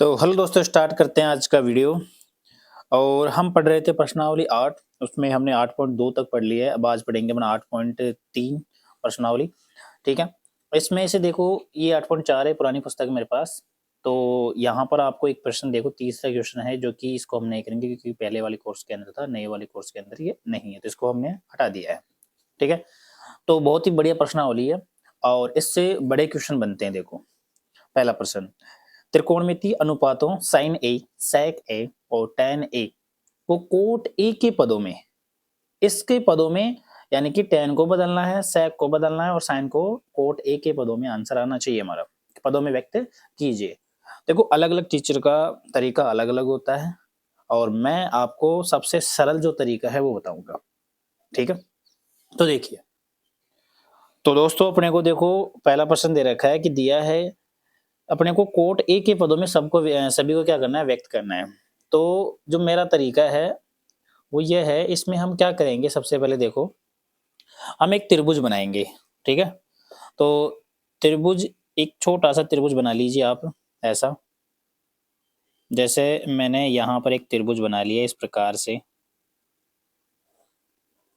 तो हेलो दोस्तों, स्टार्ट करते हैं आज का वीडियो। और हम पढ़ रहे थे प्रश्नावली 8। उसमें हमने 8.2 तक पढ़ लिया है। अब आज पढ़ेंगे अपना 8.3 प्रश्नावली। ठीक है, इसमें से देखो ये 8.4 है, पुरानी पुस्तक है मेरे पास। तो यहाँ पर आपको एक प्रश्न देखो, तीसरा क्वेश्चन है, जो कि इसको हम नहीं करेंगे क्योंकि पहले वाले कोर्स के अंदर था, नए वाले कोर्स के अंदर ये नहीं है, तो इसको हमने हटा दिया है। ठीक है, तो बहुत ही बढ़िया प्रश्नावली है और इससे बड़े क्वेश्चन बनते हैं। देखो पहला प्रश्न, त्रिकोणमितीय अनुपातों साइन ए, सेक ए और tan ए को कोट ए के पदों में, इसके पदों में यानी कि tan को बदलना है, सेक को बदलना है और साइन को कोट ए के पदों में आंसर आना चाहिए हमारा, पदों में व्यक्त कीजिए। देखो अलग अलग टीचर का तरीका अलग अलग होता है और मैं आपको सबसे सरल जो तरीका है वो बताऊंगा। ठीक है, तो देखिए, तो दोस्तों अपने को देखो पहला प्रश्न दे रखा है कि दिया है अपने को कोट ए के पदों में सबको सभी को क्या करना है, व्यक्त करना है। तो जो मेरा तरीका है वो ये है, इसमें हम क्या करेंगे, सबसे पहले देखो हम एक त्रिभुज बनाएंगे। ठीक है, तो त्रिभुज, एक छोटा सा त्रिभुज बना लीजिए आप, ऐसा जैसे मैंने यहाँ पर एक त्रिभुज बना लिया इस प्रकार से।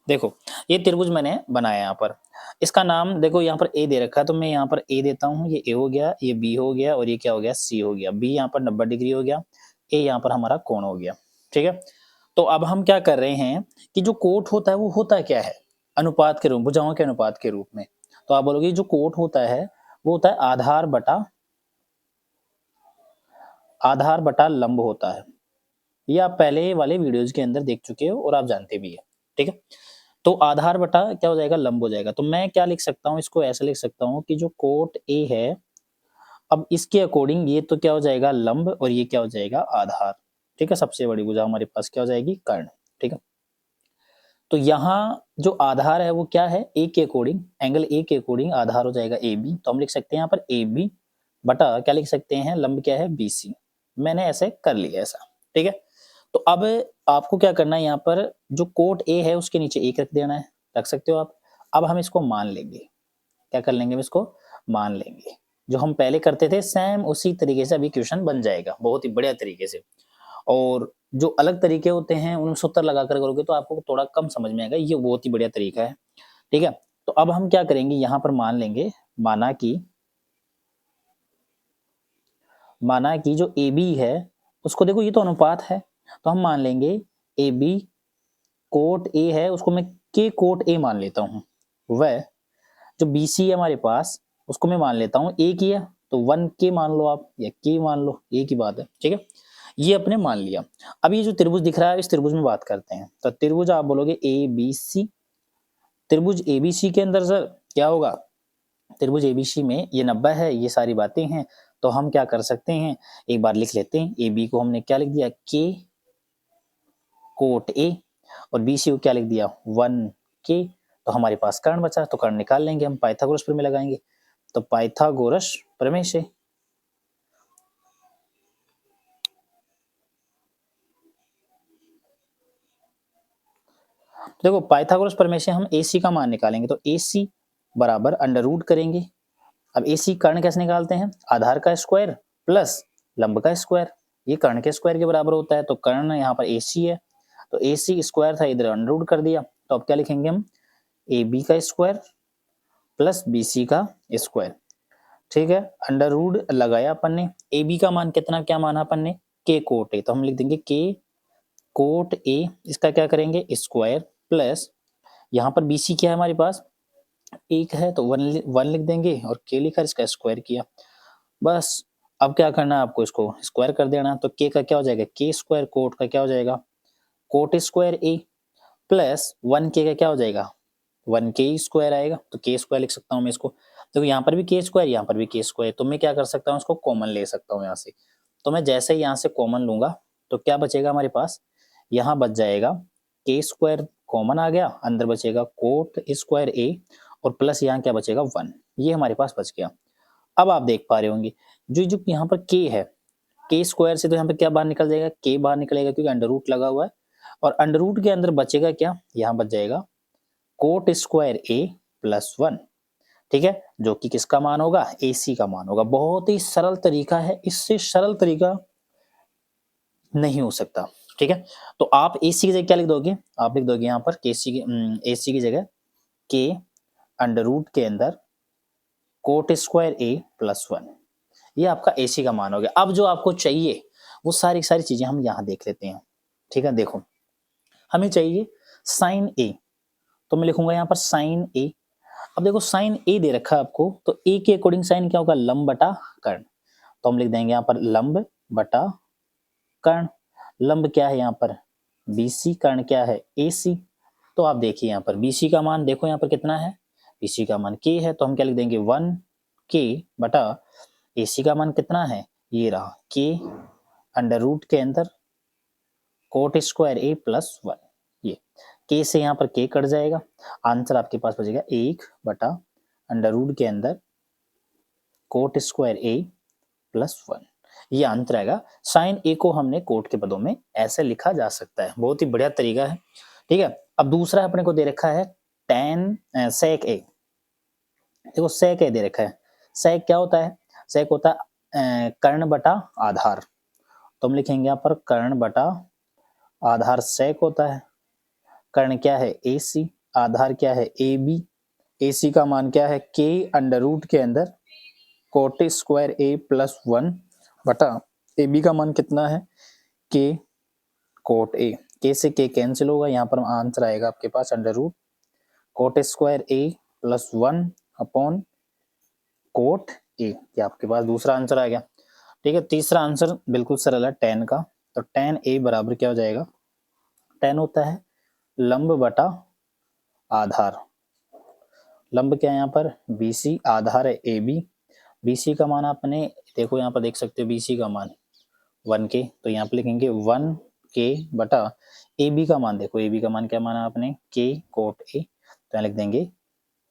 देखो ये त्रिभुज मैंने बनाया यहाँ पर, इसका नाम देखो यहाँ पर ए दे रखा है, तो मैं यहाँ पर ए देता हूँ, ये ए हो गया, ये बी हो गया और ये क्या हो गया, सी हो गया। बी यहाँ पर 90 डिग्री हो गया, ए यहाँ पर हमारा कोण हो गया। ठीक है, तो अब हम क्या कर रहे हैं कि जो कोट होता है वो होता क्या है, अनुपात के रूप, भुजाओं के अनुपात के रूप में। तो आप बोलोगे जो कोट होता है वो होता है आधार बटा लंब होता है। ये आप पहले वाले वीडियोज के अंदर देख चुके हो और आप जानते भी है। ठीक है, तो आधार बटा क्या हो जाएगा, लंब हो जाएगा। तो मैं क्या लिख सकता हूँ, इसको ऐसा लिख सकता हूँ कि जो कोट ए है, अब इसके अकॉर्डिंग ये तो क्या हो जाएगा, लंब, और ये क्या हो जाएगा, आधार। ठीक है, सबसे बड़ी भुजा हमारे पास क्या हो जाएगी, कर्ण। ठीक है, तो यहाँ जो आधार है वो क्या है, ए के अकॉर्डिंग, एंगल ए के अकॉर्डिंग आधार हो जाएगा ए बी। तो हम लिख सकते हैं यहाँ पर ए बी बटा क्या लिख सकते हैं, लंब क्या है, बी सी। मैंने ऐसे कर लिया ऐसा। ठीक है, तो अब आपको क्या करना है, यहाँ पर जो कोट ए है उसके नीचे एक रख देना है, रख सकते हो आप। अब हम इसको मान लेंगे, क्या कर लेंगे, हम इसको मान लेंगे। जो हम पहले करते थे सेम उसी तरीके से अभी क्वेश्चन बन जाएगा, बहुत ही बढ़िया तरीके से। और जो अलग तरीके होते हैं उन सूत्र लगाकर करोगे तो आपको थोड़ा कम समझ में आएगा, ये बहुत ही बढ़िया तरीका है। ठीक है, तो अब हम क्या करेंगे, यहाँ पर मान लेंगे, माना कि जो ए बी है उसको, देखो ये तो अनुपात है, तो हम मान लेंगे ए बी कोट ए है, उसको मैं के कोट ए मान लेता हूँ। वह जो बी सी है हमारे पास, उसको मैं मान लेता हूँ ए किया, तो 1 के मान लो आप या के मान लो, एक ही बात है। ठीक है, ये अपने मान लिया। अब ये जो त्रिभुज दिख रहा है इस त्रिभुज में बात करते हैं। तो त्रिभुज आप बोलोगे ए बी सी, त्रिभुज ए बी सी के अंदर सर क्या होगा, त्रिभुज ए बी सी में ये 90 है, ये सारी बातें हैं। तो हम क्या कर सकते हैं, एक बार लिख लेते हैं, ए बी को हमने क्या लिख दिया, के कोट ए, और बी सी को क्या लिख दिया, 1 के। तो हमारे पास कर्ण बचा, तो कर्ण निकाल लेंगे हम, पाइथागोरस प्रमेय लगाएंगे। तो पाइथागोरस प्रमेय से देखो, पाइथागोरस प्रमेय से हम AC का मान निकालेंगे। तो AC बराबर अंडर रूट करेंगे। अब AC कर्ण कैसे निकालते हैं, आधार का स्क्वायर प्लस लंब का स्क्वायर, ये कर्ण के स्क्वायर के बराबर होता है। तो कर्ण यहाँ पर AC है, तो AC स्क्वायर था, इधर अंडर रूट कर दिया। तो अब क्या लिखेंगे हम, AB का स्क्वायर प्लस BC का स्क्वायर। ठीक है, अंडर रूट लगाया अपन ने। AB का मान कितना, क्या माना अपन ने, K कोट A, तो हम लिख देंगे K कोट A, इसका क्या करेंगे, स्क्वायर प्लस यहाँ पर BC क्या है हमारे पास, एक है, तो 1 लिख देंगे और के लिखा, इसका स्क्वायर किया, बस। अब क्या करना है आपको, इसको स्क्वायर कर देना। तो के का क्या हो जाएगा, के स्क्वायर, कोट का क्या हो जाएगा, कोट स्क्वायर ए, प्लस 1 के का क्या हो जाएगा, 1 के स्क्वायर आएगा। तो के स्क्वायर लिख सकता हूँ मैं इसको। देखो यहाँ पर भी के स्क्वायर, यहाँ पर भी के स्क्वायर, तो मैं क्या कर सकता हूँ, इसको कॉमन ले सकता हूँ यहाँ से। तो मैं जैसे ही यहाँ से कॉमन लूंगा तो क्या बचेगा हमारे पास, यहाँ बच जाएगा के स्क्वायर, कॉमन आ गया, अंदर बचेगा कोट स्क्वायर ए, और प्लस यहाँ क्या बचेगा, 1। ये हमारे पास बच गया। अब आप देख पा रहे होंगे जो जो यहाँ पर के है, के स्क्वायर से तो यहाँ पे क्या बाहर निकल जाएगा, के बाहर निकलेगा क्योंकि अंडर रूट लगा हुआ है, और अंडर रूट के अंदर बचेगा क्या, यहाँ बच जाएगा कोट स्क्वायर ए प्लस 1। ठीक है, जो कि किसका मान होगा, AC का मान होगा। बहुत ही सरल तरीका है, इससे सरल तरीका नहीं हो सकता। ठीक है, तो आप AC की जगह क्या लिख दोगे, आप लिख दोगे यहाँ पर AC की जगह K अंडर रूट के अंदर कोट स्क्वायर A प्लस 1, ये आपका AC का मान हो गया। अब जो आपको चाहिए वो सारी चीजें हम यहाँ देख लेते हैं। ठीक है, देखो हमें चाहिए साइन A, तो मैं लिखूंगा यहाँ पर साइन A। अब देखो साइन A दे रखा है आपको, तो A के अकॉर्डिंग साइन क्या होगा, लंब बटा कर्ण, तो हम लिख देंगे यहाँ पर लंब बटा कर्ण। लंब क्या है यहाँ पर BC, कर्ण क्या है AC। तो आप देखिए यहाँ पर BC का मान देखो यहाँ पर कितना है, BC का मान K है, तो हम क्या लिख देंगे 1K बटा AC का मान कितना है, ये रहा K अंडर रूट के अंदर कोट स्क्वायर A प्लस 1, ये K से यहाँ पर K कट जाएगा, आंसर आपके पास बचेगा 1 बटा अंडर रूट के अंदर कोट स्क्वायर A प्लस 1, ये आंसर आएगा। साइन A को हमने कोट के पदों में ऐसे लिखा जा सकता है, बहुत ही बढ़िया तरीका है। ठीक है, अब दूसरा अपने को दे रखा है tan sec A। देखो sec A दे रखा है, sec क्या होता है, sec होता है कर्ण बटा आधार, तो हम लिखेंगे यहाँ पर कर्ण बटा आधार sec होता है। कर्ण क्या है AC, आधार क्या है AB, AC का मान क्या है K अंडर रूट के अंदर कोट स्क्वायर A प्लस 1 बटा AB का मान कितना है K कोट A, K से K कैंसिल होगा, यहाँ पर आंसर आएगा आपके पास under root cot square A plus 1 upon cot A, ये आपके पास दूसरा आंसर आ गया। ठीक है, तीसरा आंसर बिल्कुल सरल है tan का, तो tan A बराबर क्या हो जाएगा, tan होता है लंब बटा आधार, लंब क्या है यहाँ पर BC, आधार है AB, BC का मान आपने देखो यहाँ पर देख सकते हो BC का मान 1K, तो यहाँ पे लिखेंगे 1K बटा AB का मान, देखो AB का मान क्या माना आपने K कोट A, तो यहाँ लिख देंगे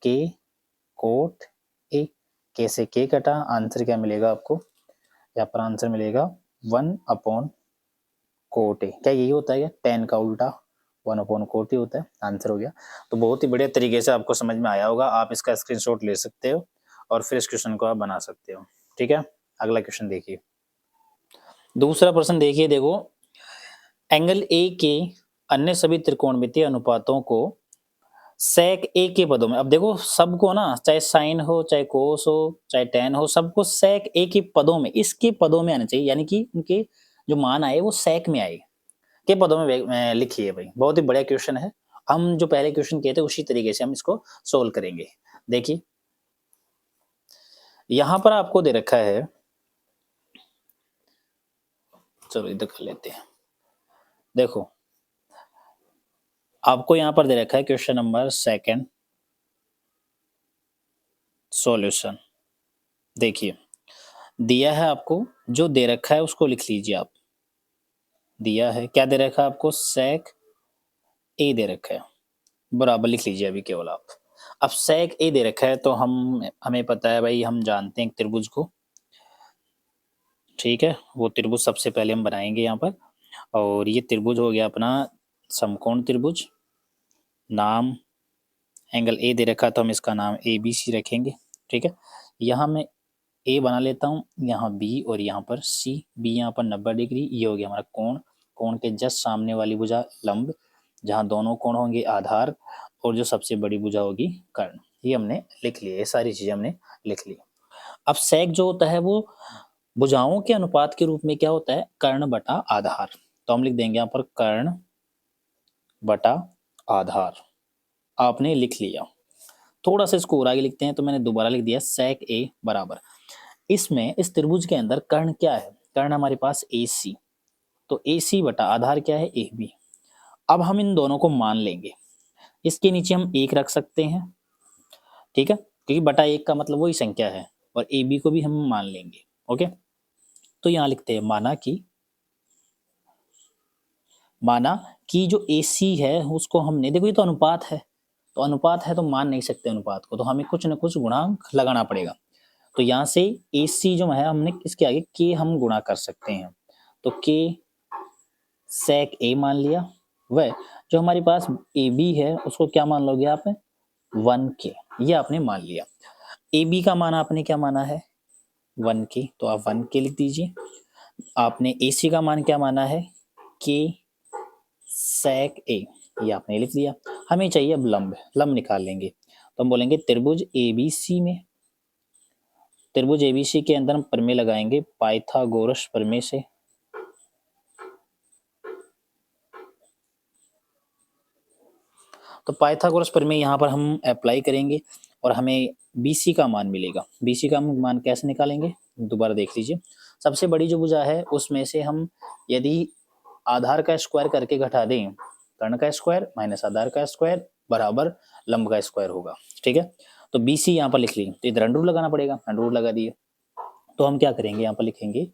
K कोट A, K से K कटा, आंसर क्या मिलेगा आपको, यहाँ पर आंसर मिलेगा 1 अपॉन कोट A, क्या यही होता है tan का उल्टा 1 अपॉन कोट A होता है, आंसर हो गया। तो बहुत ही बढ़िया तरीके से आपको समझ में आया होगा, आप इसका स्क्रीनशॉट ले सकते हो और फिर इस क्वेश्चन को आप बना सकते हो। ठीक है, अगला क्वेश्चन देखिए, दूसरा प्रश्न देखिए, देखो एंगल A के अन्य सभी त्रिकोणमितीय अनुपातों को sec A के पदों में, अब देखो सबको ना, चाहे साइन हो चाहे कोस हो चाहे tan हो, सबको sec A के पदों में, इसके पदों में आना चाहिए, यानी कि उनके जो मान आए वो sec में आए के पदों में लिखिए भाई। बहुत ही बढ़िया क्वेश्चन है, हम जो पहले क्वेश्चन किए थे उसी तरीके से हम इसको सोल्व करेंगे। देखिए यहां पर आपको दे रखा है, चलो इधर कर लेते हैं, देखो आपको यहां पर दे रखा है क्वेश्चन नंबर 2 सॉल्यूशन। देखिए दिया है आपको, जो दे रखा है उसको लिख लीजिए आप, दिया है क्या दे रखा है आपको, sec A दे रखा है, बराबर लिख लीजिए अभी केवल आप। अब sec A दे रखा है तो हमें पता है भाई, हम जानते हैं त्रिभुज को, ठीक है, वो त्रिभुज सबसे पहले हम बनाएंगे यहाँ पर, और ये त्रिभुज हो गया अपना समकोण त्रिभुज, नाम एंगल A दे रखा है तो हम इसका नाम ABC रखेंगे। ठीक है, यहाँ मैं A बना लेता हूँ, यहाँ B और यहाँ पर C, B यहाँ पर 90 डिग्री, ये हो गया हमारा कोण, कोण के जस्ट सामने वाली भुजा लंब, जहाँ दोनों कोण होंगे आधार, और जो सबसे बड़ी भुजा होगी कर्ण, ये हमने लिख लिया, ये सारी चीजें हमने लिख ली। अब sec जो होता है वो भुजाओं के अनुपात के रूप में क्या होता है, कर्ण बटा आधार, तो हम लिख देंगे यहाँ पर कर्ण बटा आधार, आपने लिख लिया। थोड़ा सा इसको और आगे लिखते हैं, तो मैंने दोबारा लिख दिया sec A बराबर, इसमें इस त्रिभुज के अंदर कर्ण क्या है, कर्ण हमारे पास AC, तो AC बटा आधार क्या है AB। अब हम इन दोनों को मान लेंगे, इसके नीचे हम 1 रख सकते हैं, ठीक है, क्योंकि बटा 1 का मतलब वही संख्या है, और AB को भी हम मान लेंगे। ओके, तो यहाँ लिखते हैं माना कि जो AC है उसको हमने, देखो ये तो अनुपात है, तो अनुपात है तो मान नहीं सकते अनुपात को, तो हमें कुछ न कुछ गुणांक लगाना पड़ेगा, तो यहाँ से AC जो है हमने इसके आगे K हम गुणा कर सकते हैं, तो K sec A मान लिया, वह जो हमारे पास AB है उसको क्या मान लोगे आप, 1K, ये आपने मान लिया। AB का मान आपने क्या माना है 1K, तो आप 1K लिख दीजिए। आपने AC का मान क्या माना है के sec a, ये आपने लिख दिया। हमें चाहिए अब लंब, लंब निकाल लेंगे। तो हम बोलेंगे त्रिभुज ABC में, त्रिभुज ABC के अंदर हम प्रमेय लगाएंगे पाइथागोरस प्रमेय से। तो पाइथागोरस प्रमेय यहाँ पर हम अप्लाई करेंगे और हमें BC का मान मिलेगा। BC का मान कैसे निकालेंगे, दोबारा देख लीजिए। सबसे बड़ी जो भुजा है उसमें से हम यदि आधार का स्क्वायर करके घटा दें, कर्ण का स्क्वायर माइनस आधार का स्क्वायर बराबर लंब का स्क्वायर होगा। ठीक है, तो BC यहाँ पर लिख ली, तो इधर अंडर रूट लगाना पड़ेगा, अंडर रूट लगा दिए। तो हम क्या करेंगे, यहाँ पर लिखेंगे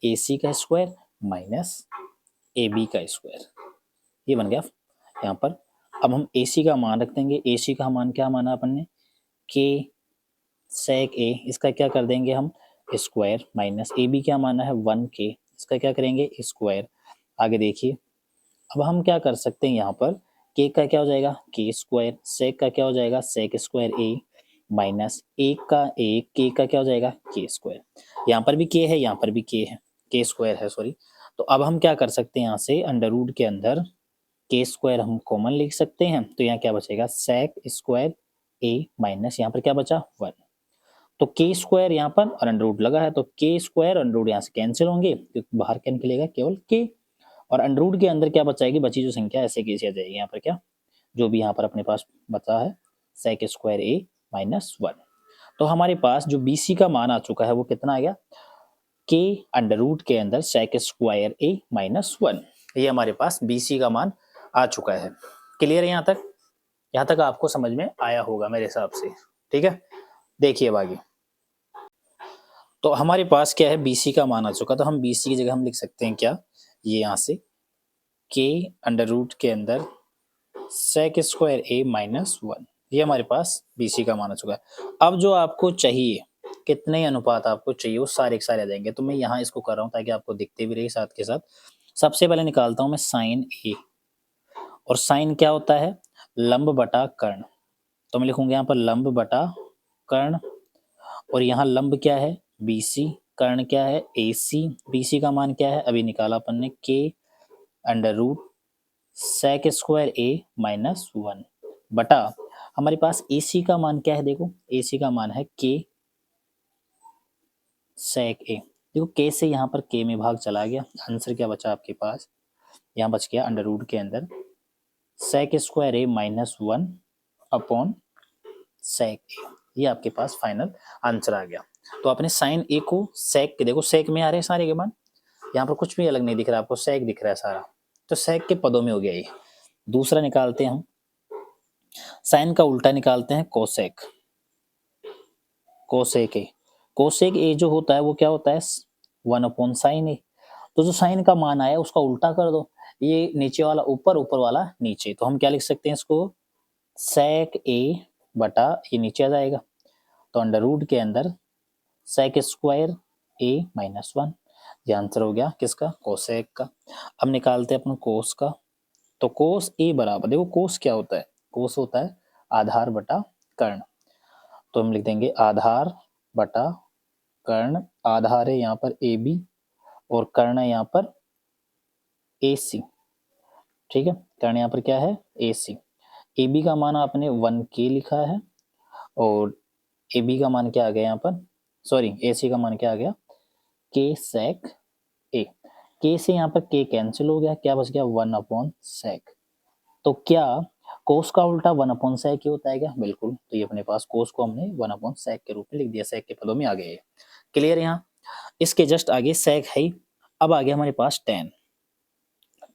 AC का स्क्वायर माइनस AB का स्क्वायर, ये बन गया यहाँ पर। अब हम AC का मान रख देंगे। AC का मान क्या माना अपन ने, के sec a, इसका क्या कर देंगे हम स्क्वायर माइनस AB क्या माना है 1k, इसका क्या करेंगे स्क्वायर। आगे देखिए, अब हम क्या कर सकते हैं यहाँ पर, k का क्या हो जाएगा k स्क्वायर, sec का क्या हो जाएगा sec स्क्वायर a माइनस एक का एक, k का क्या हो जाएगा k स्क्वायर। यहाँ पर भी k है, यहाँ पर भी k है, k स्क्वायर है सॉरी। तो अब हम क्या कर सकते हैं, यहाँ से अंडर रूट के अंदर के स्क्वायर हम कॉमन लिख सकते हैं। तो यहाँ क्या बचेगा sec स्क्वायर a माइनस यहाँ पर क्या बचा 1। तो के स्क्वायर यहाँ पर और अंडर रूट लगा है, तो के स्क्वायर अंडर रूट यहाँ से कैंसिल होंगे क्योंकि बाहर क्या निकलेगा केवल के, और अंडर रूट के अंदर क्या बचाएगी, बची जो संख्या ऐसे कैसे आ जाएगी यहाँ पर क्या, जो भी यहाँ पर अपने पास बचा है sec स्क्वायर a माइनस 1। तो हमारे पास जो BC का मान आ चुका है वो कितना आ गया, के अंडर रूट के अंदर sec स्क्वायर a माइनस 1, ये हमारे पास BC का मान आ चुका है। क्लियर है यहाँ तक, यहाँ तक आपको समझ में आया होगा मेरे हिसाब से। ठीक है, देखिए अब आगे। तो हमारे पास क्या है BC का मान आ चुका, तो हम BC की जगह हम लिख सकते हैं क्या, ये यहाँ से के अंडर रूट के अंदर sec स्क्वायर a माइनस 1, ये हमारे पास BC का मान आ चुका है। अब जो आपको चाहिए, कितने अनुपात आपको चाहिए वो सारे एक सारे आ जाएंगे। तो मैं यहाँ इसको कर रहा हूँ ताकि आपको दिखते भी रहे साथ के साथ। सबसे पहले निकालता हूँ मैं साइन a, और साइन क्या होता है लंब बटा कर्ण। तो मैं लिखूंगा यहाँ पर लंब बटा कर्ण, और यहाँ लंब क्या है BC, कर्ण क्या है AC। BC का मान क्या है अभी निकाला अपन ने, के under root sec square a minus 1 बटा हमारे पास AC का मान क्या है, देखो AC का मान है k sec a। देखो k से यहाँ पर k में भाग चला गया, आंसर क्या बचा आपके पास, यहाँ बच गया अंडर रूट के अंदर sec square a minus 1 upon sec a, ये आपके पास फाइनल आंसर आ गया। तो आपने साइन a को sec के, देखो sec में आ रहे हैं सारे के मान, यहाँ पर कुछ भी अलग नहीं दिख रहा आपको, sec दिख रहा है सारा, तो sec के पदों में हो गया ये। दूसरा निकालते हैं हम, साइन का उल्टा निकालते हैं कोसेक, कोसेक ए। कोसेक ए जो होता है वो क्या होता है 1 अपॉन साइन ए। तो जो साइन का मान आया उसका उल्टा कर दो, ये नीचे वाला ऊपर, ऊपर वाला नीचे, तो हम क्या लिख सकते हैं इसको sec a बटा ये नीचे आ जाएगा, तो अंडर रूट के अंदर sec स्क्वायर a माइनस 1, ये आंसर हो गया किसका कोसेक का। अब निकालते हैं अपन कोस का, तो कोस a बराबर, देखो कोस क्या होता है, कोस होता है आधार बटा कर्ण। तो हम लिख देंगे आधार बटा कर्ण, आधार है यहाँ पर AB और कर्ण है यहाँ पर AC। ठीक है, कर्ण यहाँ पर क्या है AC। AB का मान आपने 1k लिखा है और AB का मान क्या आ गया यहाँ पर, सॉरी AC का मान क्या आ गया k sec a। k से यहाँ पर k कैंसिल हो गया, क्या बच गया 1 अपॉन sec। तो क्या कोस का उल्टा 1 अपॉन sec ही होता है क्या, बिल्कुल। तो ये अपने पास कोस को हमने 1 अपॉन sec के रूप में लिख दिया, sec के पदों में आ गए। क्लियर यहाँ, इसके जस्ट आगे sec है। अब आ गया हमारे पास tan,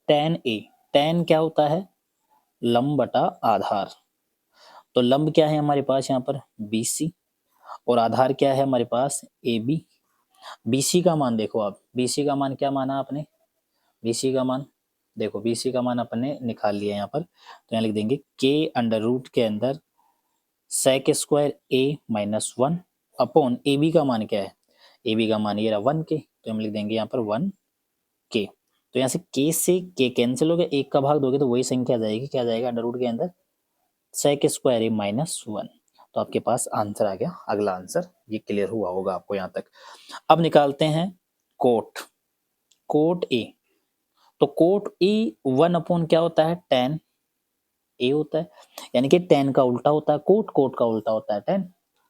tan a। tan क्या होता है लंब बटा आधार, तो लंब क्या है हमारे पास यहाँ पर BC और आधार क्या है हमारे पास AB। BC का मान देखो आप, BC का मान क्या माना आपने, BC का मान देखो, BC का मान अपने निकाल लिया यहाँ पर, तो यहाँ लिख देंगे k अंडर रूट के अंदर sec square a minus 1 upon AB का मान क्या है, AB का मान ये रहा 1k, तो हम लिख देंगे यहाँ पर 1k। तो यहाँ से k से k कैंसिल हो गया, एक का भाग दोगे तो वही संख्या आ जाएगी, क्या आ जाएगा अंडर रूट के अंदर sec स्क्वायर a माइनस 1। तो आपके पास आंसर आ गया, अगला आंसर। ये क्लियर हुआ होगा आपको यहाँ तक। अब निकालते हैं कोट, कोट a। तो कोट ए 1 क्या होता है, tan ए होता है, यानी कि tan का उल्टा होता है कोट, कोट का उल्टा होता है tan।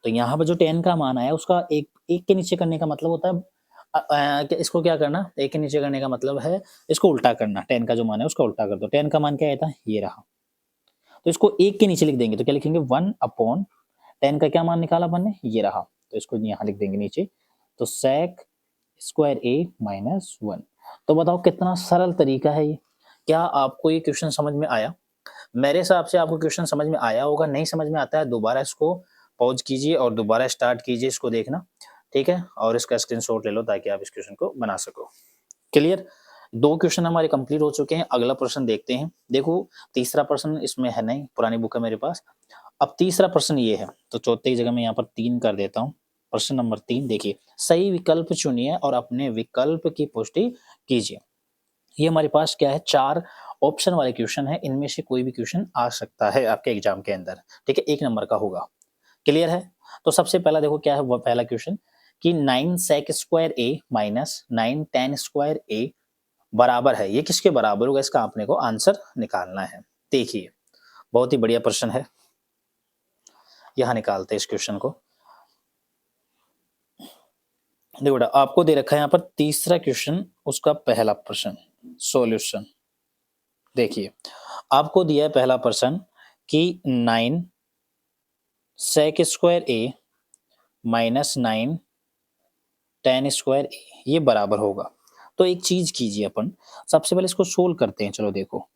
तो यहाँ पर जो tan का मान आया उसका एक के नीचे करने का मतलब होता है इसको क्या करना, एक के नीचे करने का मतलब है इसको उल्टा करना, tan का जो मान है उसका उल्टा कर दो। tan का मान क्या आया था, ये रहा। तो इसको एक के नीचे लिख देंगे तो क्या लिखेंगे, 1/tan का क्या मान निकाला अपन ने, ये रहा। तो इसको यहाँ लिख देंगे नीचे, तो sec स्क्वायर a माइनस 1। तो बताओ कितना सरल तरीका है ये। क्या आपको ये क्वेश्चन समझ में आया? मेरे हिसाब से आपको क्वेश्चन समझ में आया होगा। नहीं समझ में आता है दोबारा इसको पॉज कीजिए और दोबारा स्टार्ट कीजिए इसको देखना, ठीक है, और इसका स्क्रीनशॉट ले लो ताकि आप इस क्वेश्चन को बना सको। क्लियर? 2 क्वेश्चन हमारे कंप्लीट हो चुके हैं। अगला प्रश्न देखते हैं। देखो तीसरा प्रश्न इसमें है नहीं, पुरानी बुक है मेरे पास। अब तीसरा प्रश्न ये है, तो चौथे की जगह मैं यहाँ पर 3 कर देता हूँ। प्रश्न नंबर 3 देखिए, सही विकल्प चुनिए और अपने विकल्प की पुष्टि कीजिए। ये हमारे पास क्या है, 4 ऑप्शन वाले क्वेश्चन है। इनमें से कोई भी क्वेश्चन आ सकता है आपके एग्जाम के अंदर, ठीक है, 1 नंबर का होगा। क्लियर है? तो सबसे पहला देखो क्या है वो पहला क्वेश्चन कि 9 sec square a minus 9 tan square a बराबर है, ये किसके बराबर होगा, इसका आपने को आंसर निकालना है। देखिए बहुत ही बढ़िया प्रश्न है, यहां निकालते हैं इस क्वेश्चन को। देखो बेटा आपको दे रखा है यहाँ पर तीसरा क्वेश्चन, उसका पहला प्रश्न सॉल्यूशन। देखिए आपको दिया है पहला प्रश्न कि 9 sec square a minus 9 tan square a ये बराबर होगा। तो एक चीज कीजिए अपन, सबसे पहले इसको सोल्व करते हैं। चलो देखो,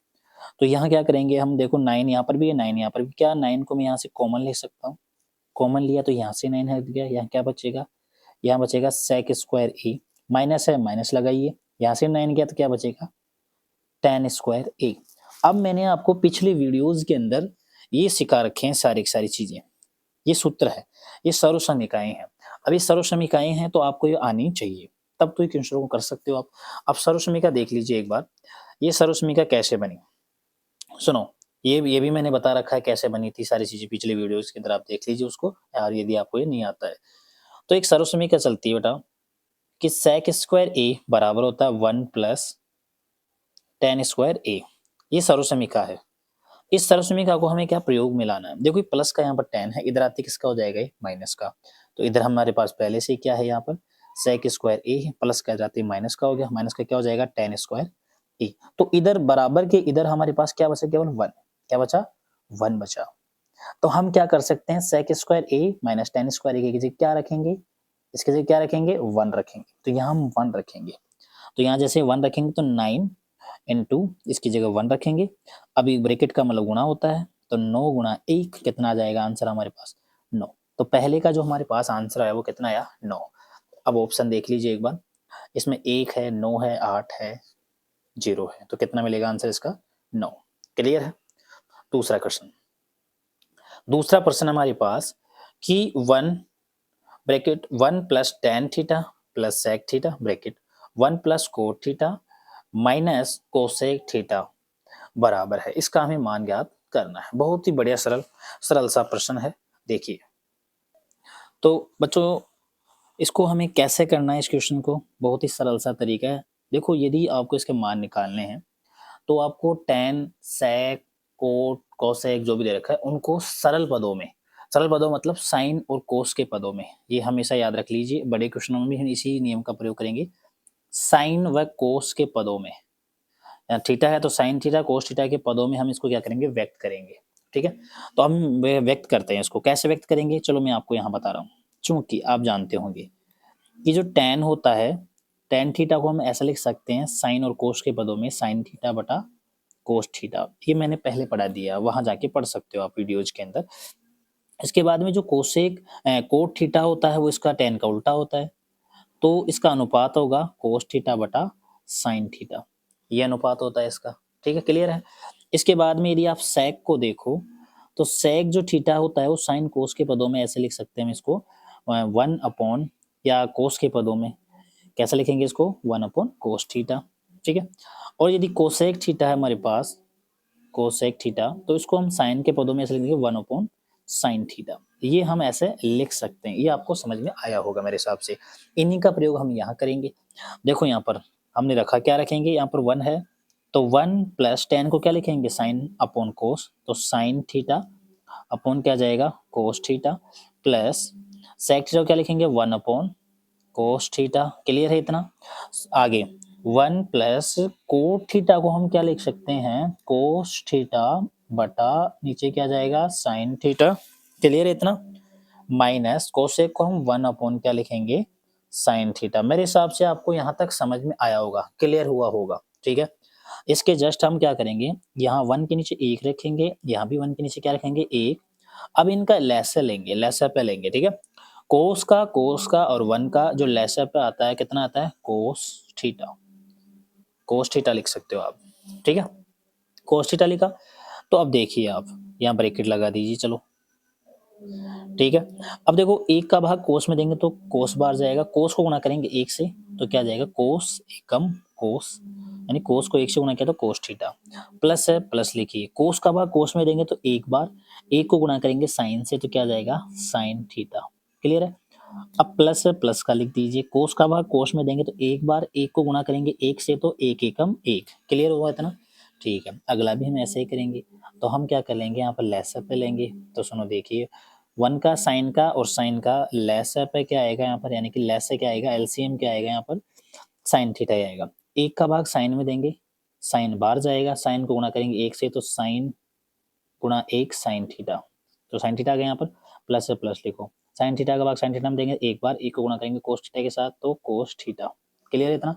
तो यहाँ क्या करेंगे हम, देखो 9 यहाँ पर भी है, 9 यहाँ पर भी, क्या 9 को मैं यहाँ से कॉमन ले सकता हूँ, कॉमन लिया तो यहाँ से 9 हट गया, यहाँ क्या बचेगा, यहाँ बचेगा sec स्क्वायर a, माइनस है माइनस लगाइए, यहाँ से 9 गया तो क्या बचेगा tan स्क्वायर a। अब मैंने आपको पिछले वीडियोस के अंदर ये सिखा रखे हैं सारी चीजें, ये सूत्र है, ये सर्वसमीकाएं हैं। अब ये सर्वसमीकाएं हैं तो आपको ये आनी चाहिए, तब तो ये क्वेश्चन को कर सकते हो आप। अब सर्वसमीका देख लीजिए एक बार, ये सर्वसमीका कैसे बनी, सुनो। ये भी मैंने बता रखा है कैसे बनी थी, सारी चीजें पिछले वीडियोस के अंदर आप देख लीजिए उसको, और यदि आपको ये नहीं आता है तो एक सर्वसमीका चलती है बेटा कि sec स्क्वायर a बराबर होता है 1 प्लस tan स्क्वायर a, ये सर्वसमीका है। इस सर्वसमीका को हमें क्या प्रयोग में लाना है, देखो प्लस का यहाँ पर tan है, इधर आते किसका हो जाएगा ये माइनस का, तो इधर हमारे पास पहले से क्या है यहाँ पर sec स्क्वायर a है, प्लस का जाते माइनस का हो गया, माइनस का क्या हो जाएगा tan स्क्वायर a। तो इधर बराबर के इधर हमारे पास क्या बचा, केवल 1, क्या बचा 1 बचा। तो हम क्या कर सकते हैं, sec square a minus tan square a की जगह क्या रखेंगे, इसके जगह क्या रखेंगे 1 रखेंगे, तो यहाँ हम 1 रखेंगे। तो यहाँ जैसे 1 रखेंगे तो 9 इंटू इसकी जगह 1 रखेंगे। अभी ब्रैकेट का मतलब गुणा होता है, तो 9 गुणा 1 कितना आ जाएगा आंसर हमारे पास 9। तो पहले का जो हमारे पास आंसर आया वो कितना आया 9। अब ऑप्शन देख लीजिए एक बार, इसमें 1 है 9 है 8 है 0 है, तो कितना मिलेगा आंसर इसका 9। क्लियर है? दूसरा क्वेश्चन, दूसरा प्रश्न हमारे पास कि 1 bracket 1 plus tan theta plus sec theta bracket 1 plus cot theta minus cosec theta बराबर है, इसका हमें मान ज्ञात करना है। बहुत ही बढ़िया सरल सा प्रश्न है। देखिए तो बच्चों इसको हमें कैसे करना है, इस क्वेश्चन को बहुत ही सरल सा तरीका है। देखो यदि आपको इसके मान निकालने हैं तो आपको tan sec कोट कोसेक जो भी दे रखा है उनको सरल पदों में, सरल पदों मतलब साइन और कोस के पदों में, ये हमेशा याद रख लीजिए, बड़े क्वेश्चनों में हम इसी नियम का प्रयोग करेंगे। साइन व कोस के पदों में, थीटा है तो साइन थीटा कोस थीटा के पदों में हम इसको क्या करेंगे व्यक्त करेंगे, ठीक है। तो हम व्यक्त करते हैं इसको, कैसे व्यक्त करेंगे चलो मैं आपको यहाँ बता रहा हूँ। चूंकि आप जानते होंगे कि जो tan होता है, tan थीटा को हम ऐसा लिख सकते हैं साइन और कोस के पदों में साइन थीटा बटा कोस थीटा, ये मैंने पहले पढ़ा दिया, वहां जाके पढ़ सकते हो आप वीडियोज के अंदर। इसके बाद में जो कोसेक कोट थीटा होता है वो इसका tan का उल्टा होता है, तो इसका अनुपात होगा कोस थीटा बटा साइन थीटा, ये अनुपात होता है इसका, ठीक है। क्लियर है? इसके बाद में यदि आप सेक को देखो तो सेक जो थीटा होता है वो साइन कोस के पदों में ऐसे लिख सकते हैं हम इसको 1 अपॉन, या कोस के पदों में कैसे लिखेंगे इसको 1 अपॉन कोस थीटा, ठीक है। और यदि कोसेक थीटा है हमारे पास, कोसेक थीटा, तो इसको हम साइन के पदों में ऐसे लिखेंगे 1 अपॉन साइन थीटा, ये हम ऐसे लिख सकते हैं। ये आपको समझ में आया होगा मेरे हिसाब से, इन्हीं का प्रयोग हम यहाँ करेंगे। देखो यहाँ पर हमने रखा, क्या रखेंगे, यहाँ पर 1 है तो 1 प्लस टेन को क्या लिखेंगे, साइन अपॉन कोस, तो साइन थीटा अपॉन क्या जाएगा, cos theta, plus sec theta को क्या लिखेंगे, 1 अपॉन कोस थीटा। क्लियर है इतना। आगे 1 प्लस कोट थीटा को हम क्या लिख सकते हैं, कोस थीटा बटा नीचे क्या जाएगा, साइन थीटा। क्लियर है इतना। माइनस कोसेक को हम 1 अपॉन क्या लिखेंगे, साइन थीटा। मेरे हिसाब से आपको यहाँ तक समझ में आया होगा, क्लियर हुआ होगा। ठीक है, इसके जस्ट हम क्या करेंगे, यहाँ 1 के नीचे 1 रखेंगे, यहाँ भी 1 के नीचे क्या रखेंगे, 1। अब इनका लेसर लेंगे, लेसर पे लेंगे। ठीक है, कोस का और 1 का जो लेसर पे आता है कितना आता है, कोस थीटा। कोस थीटा लिख सकते हो आप। ठीक है, कोस थीटा लिखा। तो अब देखिए आप यहाँ ब्रैकेट लगा दीजिए, चलो। ठीक है, अब देखो 1 का भाग कोस में देंगे तो कोस बार जाएगा, कोस को गुणा करेंगे 1 से तो क्या जाएगा, कोस एकम कोस, यानी कोस को 1 से गुणा किया तो कोस थीटा। प्लस है, प्लस लिखिए, कोस का भाग कोस में देंगे तो 1 बार, 1 को गुणा करेंगे साइन से तो क्या जाएगा, साइन थीटा। क्लियर है। अब प्लस है, प्लस का लिख दीजिए, कोस का भाग कोस में देंगे तो 1 बार, 1 को गुणा करेंगे 1 से तो 1 एकम 1। क्लियर हुआ इतना। ठीक है, अगला भी हम ऐसे ही करेंगे। तो हम क्या कर लेंगे, यहाँ पर लेसर पे लेंगे। तो सुनो देखिए, 1 का साइन का और साइन का लेसर पे क्या आएगा यहाँ पर, यानी कि लेसर क्या आएगा, एलसीएम क्या आएगा यहाँ पर, साइन थीटा ही आएगा। 1 का भाग साइन में देंगे, साइन बाहर जाएगा, साइन को गुणा करेंगे 1 से तो साइन गुणा 1 साइन थीटा। तो साइन थीटा आ गया यहाँ पर, प्लस से प्लस लिखो, साइन थीटा का भाग साइन थीटा में देंगे 1 बार, 1 को गुणा करेंगे कोस थीटा के साथ तो कोस थीटा। क्लियर है इतना।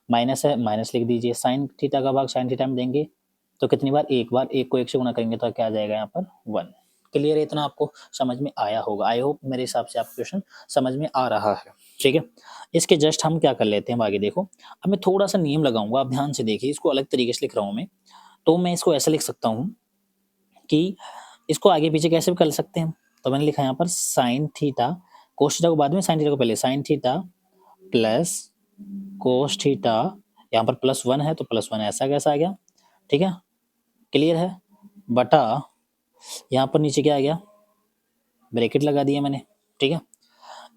माइनस है, माइनस लिख दीजिए, साइन थीटा का भाग साइन थीटा में देंगे तो कितनी बार, 1 बार, 1 को 1 से गुणा करेंगे तो क्या आ जाएगा यहाँ पर, 1। क्लियर है इतना, आपको समझ में आया होगा। आई होप मेरे हिसाब से आपको क्वेश्चन समझ में आ रहा है। ठीक है, इसके जस्ट हम क्या कर लेते हैं, आगे देखो। अब मैं थोड़ा सा नियम लगाऊंगा, आप ध्यान से देखिए, इसको अलग तरीके से लिख रहा हूँ मैं। तो मैं इसको ऐसा लिख सकता हूँ कि इसको आगे पीछे कैसे भी कर सकते हैं। तो मैंने लिखा यहाँ पर साइन थीटा, कोस थीटा को बाद में, साइन थीटा को पहले, sine theta plus cos theta, यहाँ पर +1 है तो +1 ऐसा कैसा आ गया। ठीक है, क्लियर है, बटा यहाँ पर नीचे क्या आ गया, ब्रैकेट लगा दिया मैंने। ठीक है,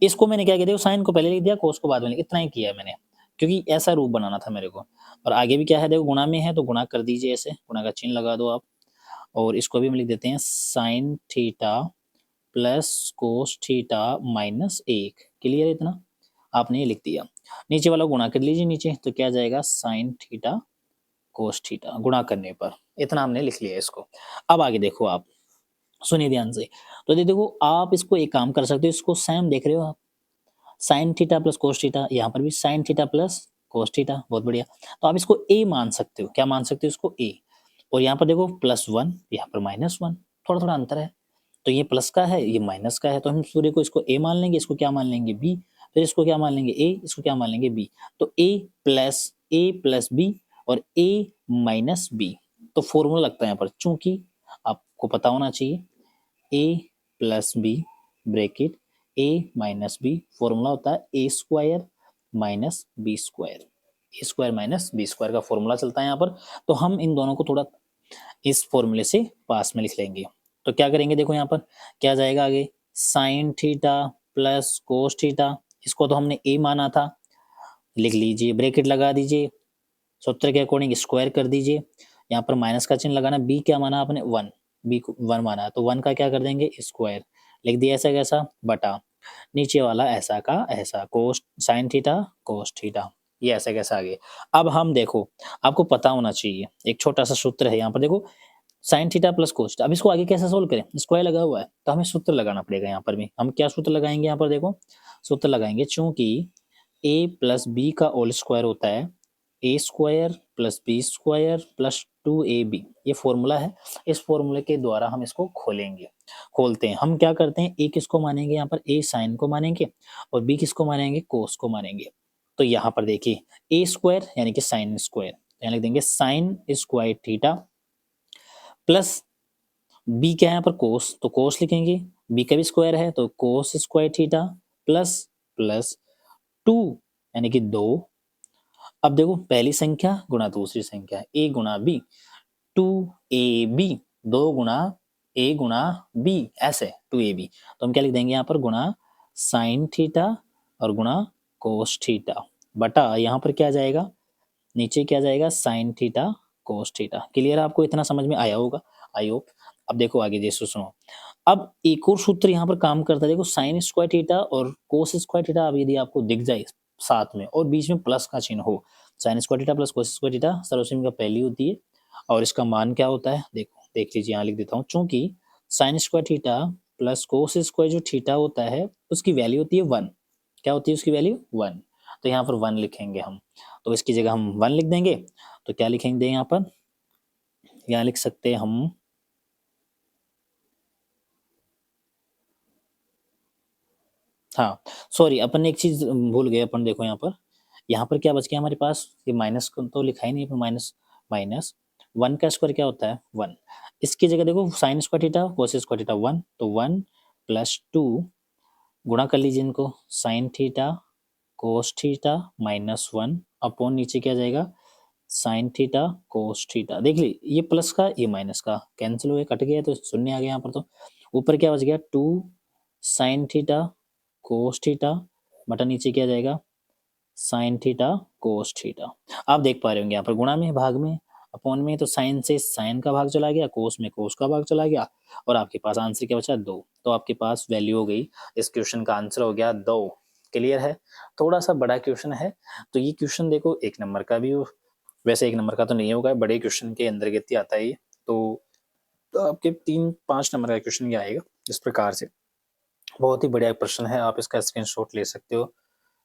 इसको मैंने क्या किया, देखो साइन को पहले लिख दिया, कोस को बाद में, इतना ही किया है मैंने, क्योंकि ऐसा रूप बनाना था मेरे को। और आगे भी क्या है, देखो गुणा में है तो गुणा कर दीजिए, ऐसे गुणा का चिन्ह लगा दो आप। और इसको भी हम लिख देते हैं sine theta plus cos theta -1। Clear है इतना, आपने ये लिख दिया। नीचे वाला गुणा कर लीजिए नीचे, तो क्या जाएगा, साइन थीटा कोस थीटा गुणा करने पर, इतना हमने लिख लिया इसको। अब आगे देखो आप, सुनिए ध्यान से। तो देखो आप इसको एक काम कर सकते हो, इसको सेम देख रहे हो आप, sine theta plus cos theta, यहाँ पर भी sine theta plus cos theta, बहुत बढ़िया। तो आप इसको ए मान सकते हो, क्या मान सकते हो इसको, ए। और यहाँ पर देखो +1, यहाँ पर -1, थोड़ा थोड़ा अंतर है। तो ये प्लस का है, ये माइनस का है, तो हम पूरे को इसको ए मान लेंगे, इसको क्या मान लेंगे, बी। फिर इसको क्या मान लेंगे, ए, इसको क्या मान लेंगे, बी। तो ए प्लस बी और ए माइनस बी। तो फॉर्मूला लगता है यहाँ पर, चूंकि आपको पता होना चाहिए, ए प्लस बी ब्रैकेट ए माइनस बी, फॉर्मूला होता है ए स्क्वायर माइनस बी स्क्वायर, ए स्क्वायर माइनस बी स्क्वायर का फॉर्मूला चलता है यहाँ पर। तो हम इन दोनों को थोड़ा इस फॉर्मूले से पास में लिख लेंगे। तो क्या करेंगे, देखो यहाँ पर क्या जाएगा आगे, sine theta plus cos theta, इसको तो हमने ए माना था, लिख लीजिए, ब्रैकेट लगा दीजिए, सूत्र के अकॉर्डिंग स्क्वायर कर दीजिए। यहाँ पर माइनस का चिन्ह लगाना, बी क्या माना आपने, 1, बी को 1 माना, तो 1 का क्या कर देंगे, स्क्वायर, लिख दिया ऐसा कैसा, बटा नीचे वाला ऐसा का ऐसा, कोस साइन थीटा कोस थीटा, ये ऐसा कैसा आ गया। अब हम देखो, आपको पता होना चाहिए, एक छोटा सा सूत्र है यहाँ पर, देखो साइन थीटा प्लस कोस। अब इसको आगे कैसे सोल्व करें, स्क्वायर लगा हुआ है तो हमें सूत्र लगाना पड़ेगा। यहाँ पर भी हम क्या सूत्र लगाएंगे, यहाँ पर देखो सूत्र लगाएंगे, चूंकि a प्लस बी का होल स्क्वायर होता है ए square plus B square plus 2ab, ये फॉर्मूला है। इस फॉर्मूले के द्वारा हम इसको खोलते हैं। हम क्या करते हैं, ए किसको मानेंगे, यहाँ पर ए साइन को मानेंगे और बी किसको मानेंगे, कोस को मानेंगे। तो यहाँ पर देखिए ए स्क्वायर यानी कि साइन स्क्वायर, यहाँ लिख देंगे sine square theta plus b क्या है यहाँ पर, कोस, तो कोस लिखेंगे, बी का भी स्क्वायर है तो कोस स्क्वायर थीटा प्लस प्लस 2 यानी कि 2। अब देखो पहली संख्या गुणा दूसरी संख्या, ए गुणा बी, 2ab, 2 गुणा ए गुणा बी, ऐसे 2ab। तो हम क्या लिख देंगे यहाँ पर, गुणा साइन थीटा और गुणा कोस थीटा, बटा यहाँ पर क्या जाएगा, नीचे क्या जाएगा, sine theta cos theta. Clear है? आपको इतना समझ में आया होगा, आई होप। अब देखो आगे जैसे सुनो, अब एक और सूत्र यहाँ पर काम करता है, देखो साइन स्क्वायर थीटा और कोस स्क्वायर थीटा अब यदि आपको दिख जाए साथ में और बीच में प्लस का चिन्ह हो, sine square theta plus cos square theta सर्वसम्य का पहली होती है और इसका मान क्या होता है, देखो देख लीजिए, यहाँ लिख देता हूँ, चूंकि sign square theta plus cos square जो थीटा होता है उसकी वैल्यू होती है 1। क्या होती है उसकी वैल्यू? 1। तो यहाँ पर 1 लिखेंगे हम, तो इसकी जगह हम 1 लिख देंगे। तो क्या लिखेंगे यहाँ पर, यहाँ लिख सकते हैं हम, हाँ सॉरी अपन ने एक चीज भूल गए, अपन देखो यहाँ पर क्या बच गया हमारे पास, ये माइनस तो लिखा ही नहीं, पर माइनस माइनस 1 का स्क्वायर क्या होता है 1। इसकी जगह देखो sign square theta cos square theta 1, तो 1 प्लस 2 गुणा कर लीजिए इनको, sine theta cos theta minus 1 upon नीचे क्या जाएगा, साइन थीटा कोस थीटा। देख ली, ये प्लस का ये माइनस का कैंसिल हुए, कट गया तो शून्य आ गया यहाँ पर। तो ऊपर क्या बच गया 2 साइन थीटा कोस थीटा बटा नीचे क्या जाएगा, साइन थीटा कोस थीटा। आप देख पा रहे होंगे यहाँ पर गुणा में भाग में अपॉन में, तो साइन से साइन का भाग चला गया, कोस में कोस का भाग चला गया और आपके पास आंसर क्या बचा 2। तो आपके पास वैल्यू हो गई, इस क्वेश्चन का आंसर हो गया 2। क्लियर है? थोड़ा सा बड़ा क्वेश्चन है, तो ये क्वेश्चन देखो 1 नंबर का भी हो, वैसे 1 नंबर का तो नहीं होगा, बड़े क्वेश्चन के अंतर्गत ही आता है ये। तो आपके 3-5 नंबर का क्वेश्चन ये आएगा इस प्रकार से। बहुत ही बढ़िया प्रश्न है, आप इसका स्क्रीनशॉट ले सकते हो,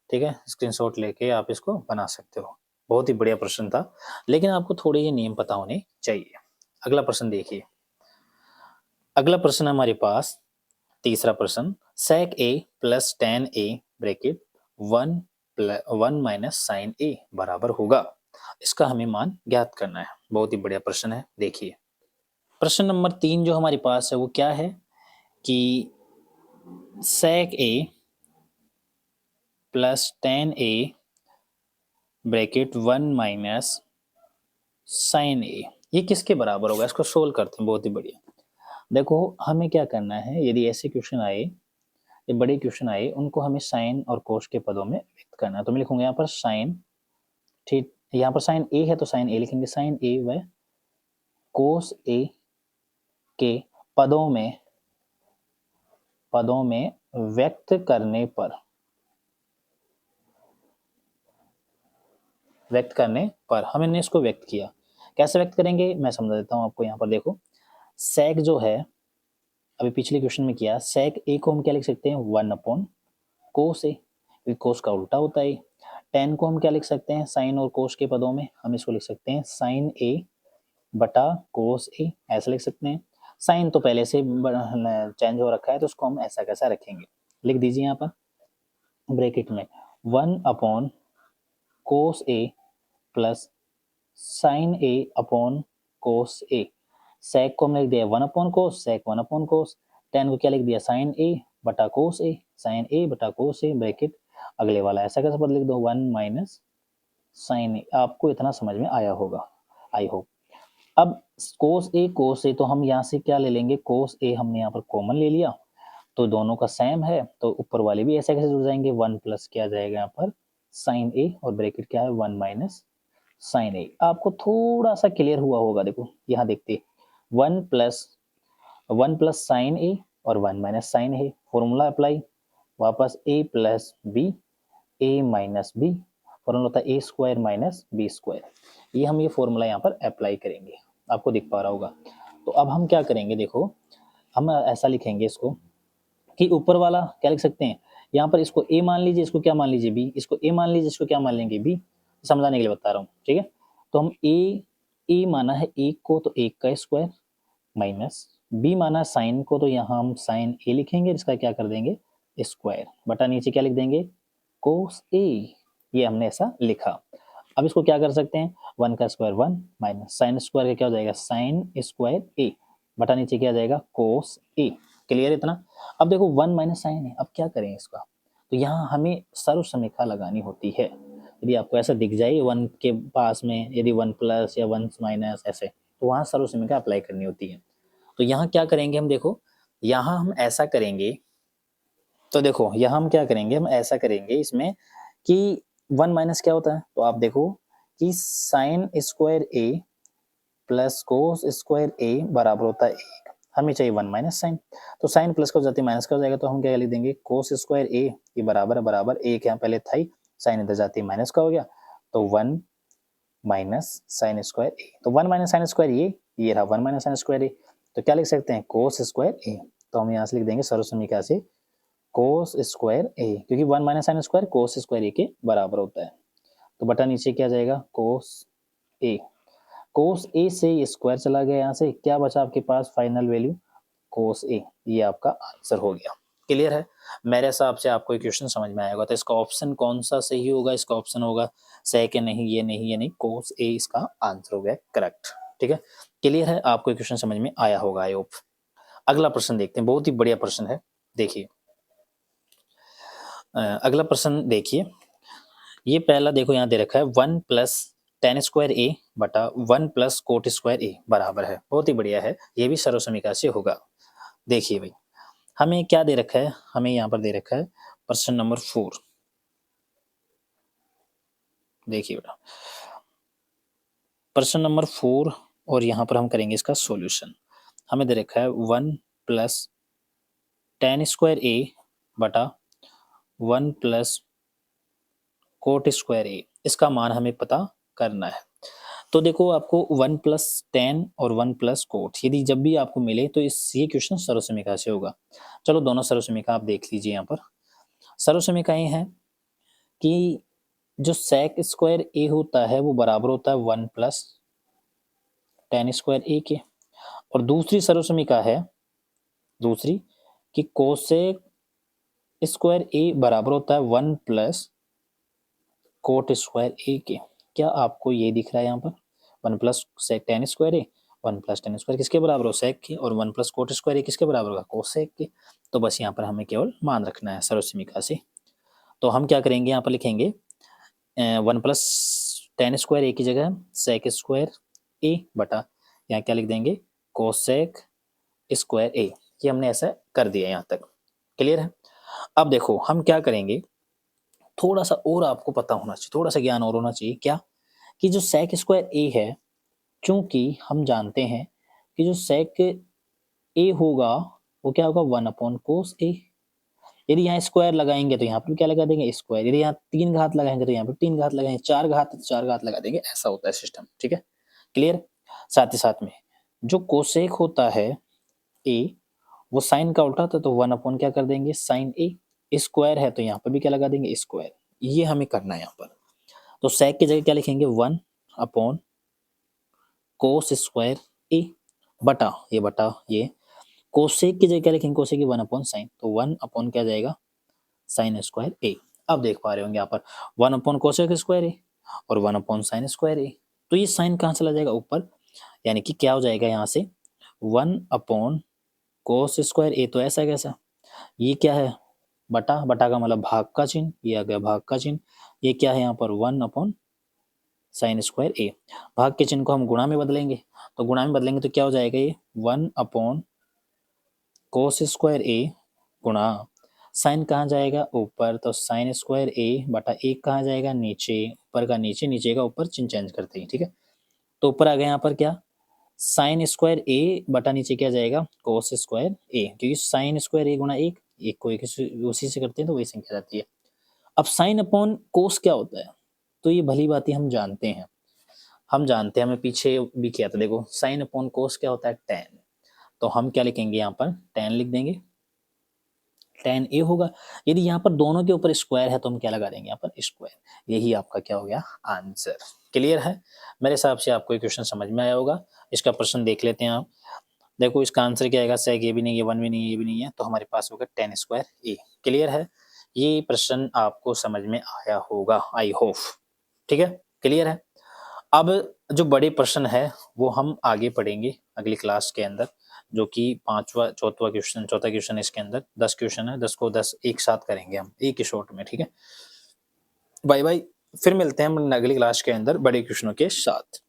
ठीक है, स्क्रीनशॉट लेके आप इसको बना सकते हो। बहुत ही बढ़िया प्रश्न था, लेकिन आपको थोड़े ये नियम पता होने चाहिए। अगला प्रश्न देखिए, अगला प्रश्न हमारे पास तीसरा प्रश्न, sec a plus tan a bracket 1 minus sine a बराबर होगा, इसका हमें मान ज्ञात करना है। बहुत ही बढ़िया प्रश्न है। देखिए प्रश्न नंबर 3 जो हमारे पास है वो क्या है कि sec a plus tan a bracket 1 minus sine A, ये किसके बराबर होगा, इसको सोल्व करते हैं। बहुत ही बढ़िया। देखो हमें क्या करना है, यदि ऐसे क्वेश्चन आए, ये बड़े क्वेश्चन आए, उनको हमें साइन और कोस के पदों में व्यक्त करना है। तो मैं लिखूंगा यहाँ पर साइन, ठीक, यहाँ पर साइन ए है तो साइन ए लिखेंगे, साइन ए व कोस ए के पदों में व्यक्त करने पर हमने इसको व्यक्त किया। कैसे व्यक्त करेंगे मैं समझा देता हूँ आपको। यहाँ पर देखो सेक जो है, अभी पिछले क्वेश्चन में किया, सेक ए को हम क्या लिख सकते हैं 1 अपॉन कोस ए, क्योंकि कोस का उल्टा होता है। टेन को हम क्या लिख सकते हैं साइन और कोस के पदों में, हम इसको लिख सकते हैं साइन ए बटा कोस ए, ऐसा लिख सकते हैं। साइन तो पहले से चेंज हो रखा है तो उसको हम ऐसा कैसा रखेंगे, लिख दीजिए यहाँ पर ब्रैकेट में 1 अपॉन कोस ए प्लस साइन ए अपॉन कोस ए। सेक को हमने लिख दिया 1 अपॉन कोस, सेक 1 अपॉन कोस। टेन को क्या लिख दिया साइन ए बटा कोस ए, साइन ए बटा कोस ए ब्रैकेट अगले वाला ऐसा कैसा पद लिख दो 1 माइनस साइन ए। आपको इतना समझ में आया होगा, आई होप। अब कोस ए तो हम यहाँ से क्या ले लेंगे, कोस ए हमने यहाँ पर कॉमन ले लिया तो दोनों का सेम है, तो ऊपर वाले भी ऐसे कैसे जुड़ जाएंगे, 1 प्लस क्या जाएगा यहाँ पर साइन ए और ब्रैकेट क्या है 1 माइनस साइन ए। आपको थोड़ा सा क्लियर हुआ होगा, देखो यहाँ देखते 1 प्लस साइन ए और 1 minus sine a, formula apply वापस a plus b, a minus b, formula होता है ए स्क्वायर माइनस बी स्क्वायर। ये हम ये फॉर्मूला यहाँ पर अप्लाई करेंगे, आपको दिख पा रहा होगा। तो अब हम क्या करेंगे, देखो हम ऐसा लिखेंगे इसको कि ऊपर वाला क्या लिख सकते हैं, यहाँ पर इसको a मान लीजिए, इसको क्या मान लीजिए b, इसको a मान लीजिए, इसको क्या मान लेंगे b, समझाने के लिए बता रहा हूँ, ठीक है। तो हम a माना है 1 को तो 1 का स्क्वायर माइनस b माना साइन को तो यहाँ हम साइन a लिखेंगे, इसका क्या कर देंगे स्क्वायर बटा नीचे क्या लिख देंगे कोस a। ये हमने ऐसा लिखा। अब इसको क्या कर सकते हैं 1 का स्क्वायर 1 माइनस साइन स्क्वायर का क्या हो जाएगा साइन स्क्वायर a बटा नीचे क्या जाएगा कोस a। क्लियर इतना? अब देखो 1 माइनस साइन है, अब क्या करें इसका, तो यहाँ हमें सर्व समीकरण लगानी होती है। यदि आपको ऐसा दिख जाए 1 के पास में यदि 1 प्लस या 1 माइनस ऐसे, तो वहाँ सर्व समीकरण अप्लाई करनी होती है। तो यहाँ क्या करेंगे हम, देखो यहाँ हम ऐसा करेंगे, तो देखो यहाँ हम क्या करेंगे, हम ऐसा करेंगे इसमें कि 1 माइनस क्या होता है, तो आप देखो कि साइन स्क्वायर ए प्लस कोस स्क्वायर ए बराबर होता है 1, हमें चाहिए 1 माइनस साइन, तो साइन प्लस को जाते माइनस का हो जाएगा, तो हम क्या लिख देंगे कोस स्क्वायर ए ये बराबर 1 यहाँ पहले था ही, साइन इधर जाती माइनस का हो गया, तो 1 माइनस साइन स्क्वायर ए, तो 1 माइनस साइन स्क्वायर ये रहा 1 माइनस साइन स्क्वायर ए, तो क्या लिख सकते हैं कोस स्क्वायर ए, तो हम यहाँ से लिख देंगे सर्वसमीकरण से कोस स्क्वायर ए, क्योंकि 1 minus sine square cos square A के बराबर होता है, तो बटा नीचे क्या जाएगा कोस ए, कोस ए से ये स्क्वायर चला गया, यहाँ से क्या बचा आपके पास फाइनल वैल्यू कोस ए, ये आपका आंसर हो गया। क्लियर है? मेरे हिसाब से आपको ये क्वेश्चन समझ में आया होगा, तो इसका ऑप्शन कौन सा सही होगा, इसका ऑप्शन होगा सेकंड, नहीं ये नहीं ये नहीं, कोस ए इसका आंसर हो गया करेक्ट। ठीक है, क्लियर है? आपको ये क्वेश्चन समझ में आया होगा आई होप। अगला प्रश्न देखते हैं, बहुत ही बढ़िया प्रश्न है, देखिए अगला प्रश्न देखिए, ये पहला देखो यहाँ दे रखा है 1 प्लस टेन स्क्वायर ए बटा 1 प्लस कोट स्क्वायर ए बराबर है, बहुत ही बढ़िया है, ये भी सर्वसमीकरण से होगा। देखिए भाई हमें क्या दे रखा है, हमें यहाँ पर दे रखा है प्रश्न नंबर 4, देखिए बेटा प्रश्न नंबर 4, और यहाँ पर हम करेंगे इसका सॉल्यूशन। हमें दे रखा है 1 प्लस टेन स्क्वायर ए बटा 1 प्लस कोट स्क्वायर ए, इसका मान हमें पता करना है। तो देखो आपको 1 प्लस टेन और 1 प्लस कोट यदि जब भी आपको मिले तो इस ये क्वेश्चन सर्वसमीकरण से होगा। चलो दोनों सर्वसमीकरण आप देख लीजिए, यहाँ पर सर्वसमीकरण ये है कि जो सेक स्क्वायर ए होता है वो बराबर होता है 1 प्लस टेन स्क्वायर ए के, और दूसरी सर्वसमीकरण है दूसरी कि कोसेक स्क्वायर ए बराबर होता है 1 प्लस कोट स्क्वायर ए के। क्या आपको ये दिख रहा है यहाँ पर 1 प्लस सेक टेन स्क्वायर ए, 1 प्लस टेन स्क्वायर किसके बराबर हो सेक के, और 1 प्लस कोट स्क्वायर ए किसके बराबर होगा कोसेक के। तो बस यहाँ पर हमें केवल मान रखना है सर्वसमीकरण से। तो हम क्या करेंगे, यहाँ पर लिखेंगे 1 प्लस टेन स्क्वायर ए की जगह सेक स्क्वायर ए बटा यहाँ क्या लिख देंगे कोसेक स्क्वायर ए, ये हमने ऐसा कर दिया यहाँ तक। क्लियर है? अब देखो हम क्या करेंगे, थोड़ा सा और आपको पता होना चाहिए, थोड़ा सा ज्ञान और होना चाहिए, क्या कि जो सेक स्क्वायर ए है, चूंकि हम जानते हैं कि जो सेक ए होगा वो क्या होगा 1 अपॉन कोस ए, यदि यहाँ स्क्वायर लगाएंगे तो यहाँ पर क्या लगा देंगे स्क्वायर, यदि यहाँ 3 घात लगाएंगे तो यहाँ पर 3 घात लगाएंगे, 4 घात तो 4 घात लगा देंगे, ऐसा होता है सिस्टम। ठीक है, क्लियर? साथ ही साथ में जो कोसेक होता है ए वो साइन का उल्टा था, तो 1 अपॉन क्या कर देंगे साइन ए, स्क्वायर है तो यहाँ पर भी क्या लगा देंगे स्क्वायर, ये हमें करना है यहाँ पर। तो सेक की जगह क्या लिखेंगे 1 अपॉन कोस स्क्वायर ए बटा ये कोसेक की जगह क्या लिखेंगे कोसेक की 1 अपॉन साइन, तो 1 अपॉन क्या जाएगा साइन स्क्वायर ए। अब देख पा रहे होंगे यहाँ पर 1 अपॉन कोसेक स्क्वायर ए और 1 अपॉन साइन स्क्वायर ए, तो ये साइन कहाँ चला जाएगा ऊपर, यानी कि क्या हो जाएगा यहाँ से 1 अपॉन कोस स्क्वायर ए, तो ऐसा कैसा, ये क्या है बटा का मतलब भाग का चिन्ह, ये आ गया भाग का चिन्ह, ये क्या है यहाँ पर 1 अपॉन साइन स्क्वायर ए, भाग के चिन्ह को हम गुणा में बदलेंगे, तो गुणा में बदलेंगे तो क्या हो जाएगा ये 1 अपॉन कोस स्क्वायर ए गुणा साइन कहाँ जाएगा ऊपर, तो साइन स्क्वायर ए बटा एक कहाँ जाएगा नीचे, ऊपर का नीचे नीचे का ऊपर, चिन्ह चेंज करते हैं। ठीक है, तो ऊपर आ गया यहाँ पर क्या साइन स्क्वायर ए बटा नीचे क्या जाएगा कोस स्क्वायर ए, क्योंकि साइन स्क्वायर ए गुणा एक को एक उसी से करते हैं तो वही संख्या जाती है। अब साइन अपॉन कोस क्या होता है, तो ये भली बात हम जानते हैं, हमें पीछे भी किया था, देखो साइन अपॉन कोस क्या होता है टेन, तो हम क्या लिखेंगे यहाँ पर टेन लिख देंगे, टेन ए होगा, यदि यहाँ पर दोनों के ऊपर स्क्वायर है तो हम क्या लगा देंगे यहाँ पर स्क्वायर, यही आपका क्या हो गया आंसर। क्लियर है? मेरे हिसाब से आपको ये क्वेश्चन समझ में आया होगा। इसका प्रश्न देख लेते हैं आप, देखो इसका आंसर क्या आएगा, सेक ये भी नहीं है 1 भी नहीं है ये भी नहीं है, तो हमारे पास होगा टेन स्क्वायर ए। क्लियर है? ये प्रश्न आपको समझ में आया होगा आई होप। ठीक है, क्लियर है? अब जो बड़े प्रश्न है वो हम आगे पढ़ेंगे अगली क्लास के अंदर, जो कि चौथा क्वेश्चन है, इसके अंदर 10 क्वेश्चन है, 10 को 10 एक साथ करेंगे हम एक ही शॉट में। ठीक है, बाय बाय, फिर मिलते हैं हम अगली क्लास के अंदर बड़े क्वेश्चनों के साथ।